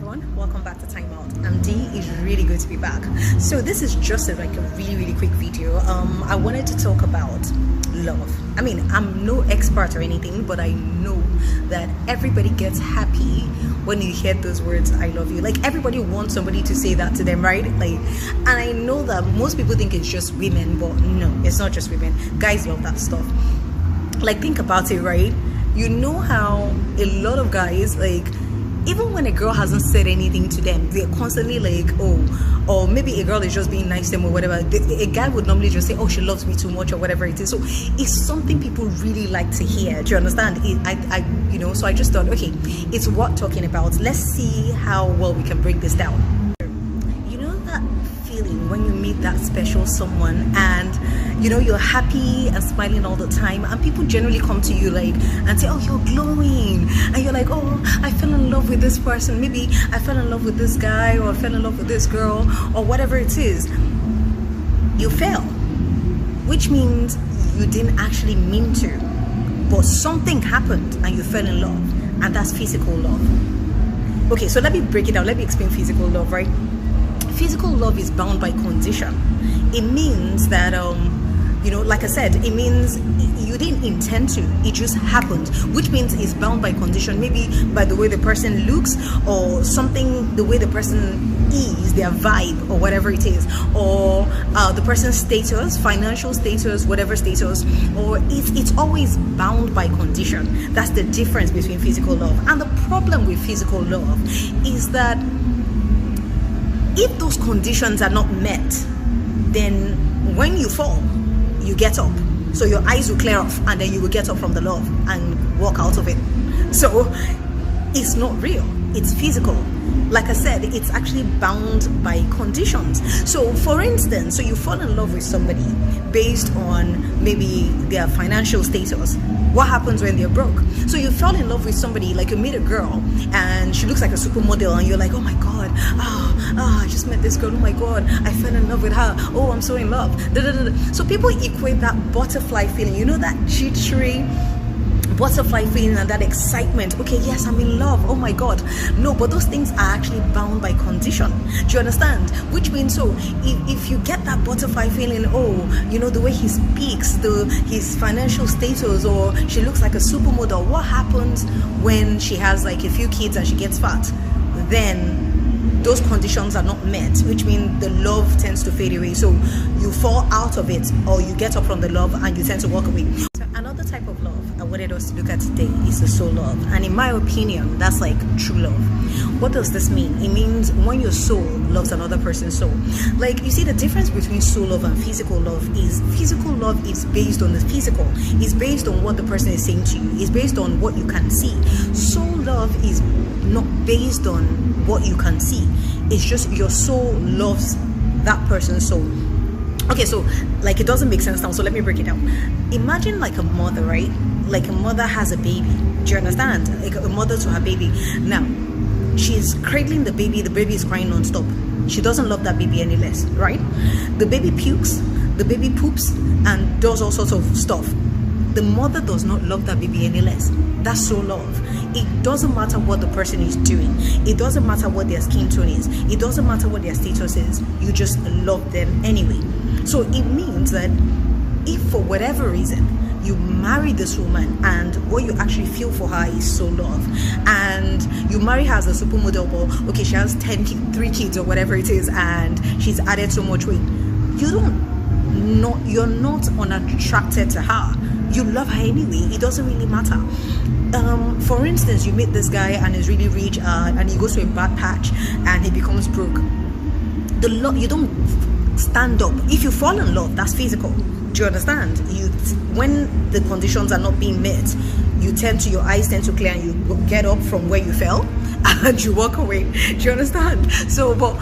everyone, welcome back to Time Out. I'm Dee. It's really good to be back. So this is just a really quick video. I wanted to talk about love. I mean, I'm no expert or anything, but I know that everybody gets happy when you hear those words, I love you. Like, everybody wants somebody to say that to them, right? Like, and I know that most people think it's just women, but no, it's not just women. Guys love that stuff. Like, think about it, right? You know how a lot of guys, like, even when a girl hasn't said anything to them, they're constantly like, oh, or maybe a girl is just being nice to them or whatever. A guy would normally just say, oh, she loves me too much or whatever it is. So it's something people really like to hear. Do you understand? So I just thought, okay, it's worth talking about. Let's see how well we can break this down. You know that feeling when you meet that special someone and you're happy and smiling all the time, and people generally come to you like and say, oh, you're glowing, and you're like, oh, I fell in love with this person, maybe I fell in love with this guy, or I fell in love with this girl, or whatever it is. You fell, which means you didn't actually mean to, but something happened and you fell in love, and that's physical love. Okay, so let me break it down. Let me explain physical love, right? Physical love is bound by condition. It means that like I said, it means you didn't intend to, it just happened, which means it's bound by condition, maybe by the way the person looks, or something, the way the person is, their vibe, or whatever it is, or the person's status, financial status, whatever status, or it's always bound by condition. That's the difference between physical love. And the problem with physical love is that if those conditions are not met, then when you fall, you get up. So your eyes will clear off, and then you will get up from the love and walk out of it. So it's not real, it's physical. Like I said, it's actually bound by conditions. So for instance, so you fall in love with somebody based on maybe their financial status. What happens when they're broke? So you fell in love with somebody, like you meet a girl and she looks like a supermodel, and you're like, oh my god, I just met this girl, oh my god, I fell in love with her, oh, I'm so in love. So people equate that butterfly feeling, that jittery butterfly feeling and that excitement. Okay, yes, I'm in love, oh my god. No, but those things are actually bound by condition. Do you understand? Which means, so if you get that butterfly feeling, the way he speaks, his financial status, or she looks like a supermodel, what happens when she has like a few kids and she gets fat? Then those conditions are not met, which means the love tends to fade away. So you fall out of it, or you get up from the love and you tend to walk away. So another type of love I wanted us to look at today is the soul love. And in my opinion, that's like true love. What does this mean? It means when your soul loves another person's soul. Like, you see, the difference between soul love and physical love is physical love is based on the physical. It's based on what the person is saying to you. It's based on what you can see. Soul love is not based on what you can see. It's just your soul loves that person's soul. Okay, so like, it doesn't make sense now, so let me break it down. Imagine like a mother, right? Like a mother has a baby. Do you understand? Like a mother to her baby. Now, she's cradling the baby is crying non-stop. She doesn't love that baby any less, right? The baby pukes, the baby poops, and does all sorts of stuff. The mother does not love that baby any less. That's soul love. It doesn't matter what the person is doing. It doesn't matter what their skin tone is. It doesn't matter what their status is. You just love them anyway. So it means that if for whatever reason you marry this woman and what you actually feel for her is soul love, and you marry her as a supermodel, but okay, she has 3 kids or whatever it is, and she's added so much weight, you're not unattracted to her. You love her anyway. It doesn't really matter. For instance, you meet this guy and is really rich, and he goes to a bad patch and he becomes broke. You don't stand up. If you fall in love, that's physical. Do you understand? When the conditions are not being met, your eyes tend to clear, and you get up from where you fell and you walk away. Do you understand? So, but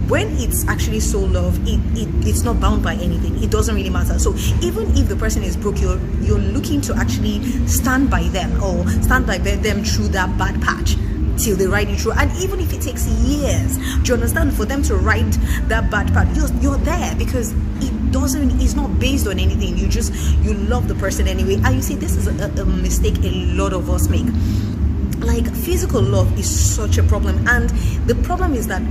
when it's actually soul love, it's not bound by anything. It doesn't really matter. So even if the person is broke, you're looking to actually stand by them, or stand by them through that bad patch till they ride it through. And even if it takes years, do you understand, for them to ride that bad patch, you're there, because it's not based on anything. You love the person anyway. And you see, this is a mistake a lot of us make. like physical love is such a problem, and the problem is that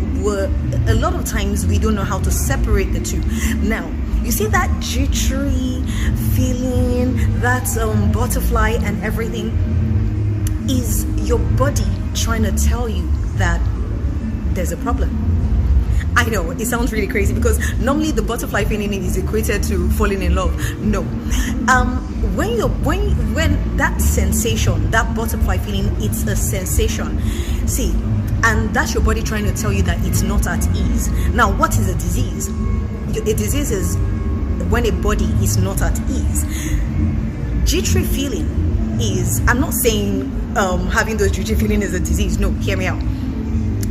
a lot of times we don't know how to separate the two. Now you see that jittery feeling, that butterfly and everything, is your body trying to tell you that there's a problem. I know it sounds really crazy because normally the butterfly feeling is equated to falling in love. No, when that sensation, that butterfly feeling, it's a sensation. See, and that's your body trying to tell you that it's not at ease. Now, what is a disease? A disease is when a body is not at ease. Jittery feeling is, I'm not saying having those jittery feeling is a disease. No, hear me out.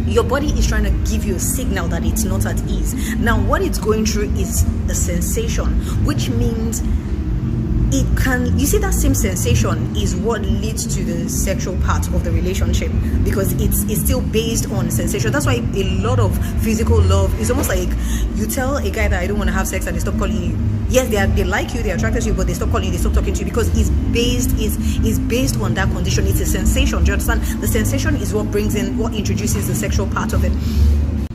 Your body is trying to give you a signal that it's not at ease. Now, what it's going through is a sensation, which means it can, you see, that same sensation is what leads to the sexual part of the relationship, because it's still based on sensation. That's why a lot of physical love is almost like you tell a guy that I don't want to have sex and they stop calling you. Yes, they like you, they're attracted to you, but they stop calling you, they stop talking to you, because it's based on that condition. It's a sensation. Do you understand? The sensation is what brings in, what introduces the sexual part of it.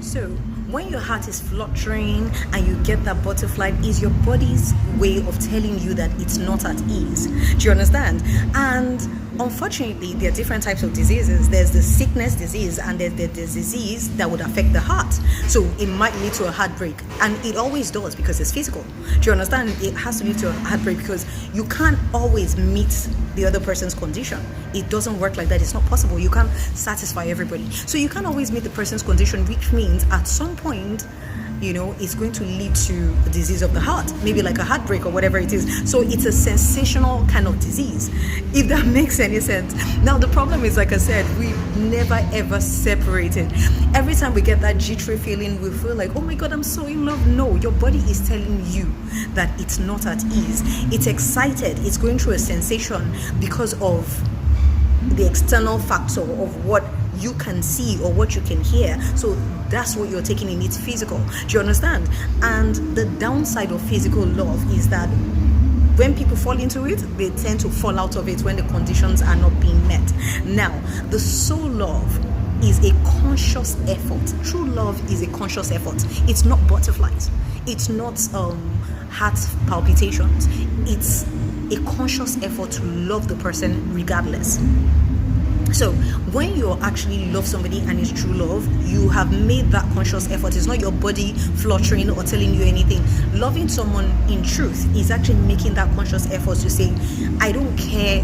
So when your heart is fluttering and you get that butterfly, is your body's way of telling you that it's not at ease. Do you understand? And unfortunately, there are different types of diseases. There's the sickness disease, and there's the disease that would affect the heart. So it might lead to a heartbreak, and it always does because it's physical. Do you understand? It has to lead to a heartbreak because you can't always meet the other person's condition. It doesn't work like that. It's not possible. You can't satisfy everybody. So you can't always meet the person's condition, which means at some point, you know, it's going to lead to a disease of the heart, maybe like a heartbreak or whatever it is. So it's a sensational kind of disease, if that makes any sense. Now, the problem is, like I said, we never ever separated. Every time we get that jittery feeling, we feel like, oh my God, I'm so in love. No, your body is telling you that it's not at ease. It's excited. It's going through a sensation because of the external factor of what you can see or what you can hear. So that's what you're taking in. It's physical. Do you understand? And the downside of physical love is that when people fall into it, they tend to fall out of it when the conditions are not being met. Now, the soul love is a conscious effort. True love is a conscious effort. It's not butterflies. It's not heart palpitations. It's a conscious effort to love the person regardless. So when you actually love somebody and it's true love, you have made that conscious effort. It's not your body fluttering or telling you anything. Loving someone in truth is actually making that conscious effort to say, I don't care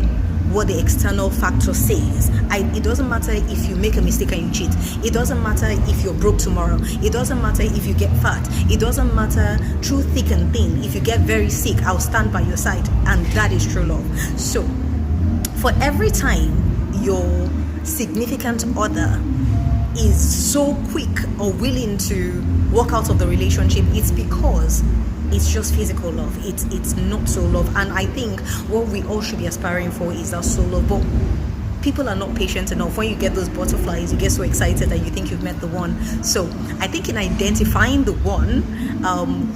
what the external factor says. It doesn't matter if you make a mistake and you cheat. It doesn't matter if you're broke tomorrow. It doesn't matter if you get fat. It doesn't matter through thick and thin. If you get very sick, I'll stand by your side. And that is true love. So for every time your significant other is so quick or willing to walk out of the relationship, it's because it's just physical love. It's not soul love. And I think what we all should be aspiring for is that soul love. But people are not patient enough. When you get those butterflies, you get so excited that you think you've met the one. So I think in identifying the one,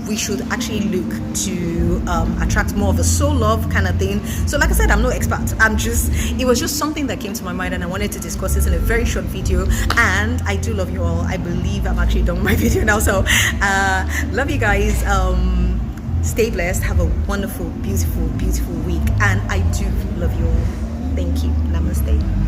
we should actually look to attract more of a soul love kind of thing. So like I said, I'm no expert. It was just something that came to my mind and I wanted to discuss this in a very short video. And I do love you all. I believe I'm actually done with my video now. So love you guys. Stay blessed. Have a wonderful, beautiful, beautiful week. And I do love you all. Thank you. Namaste.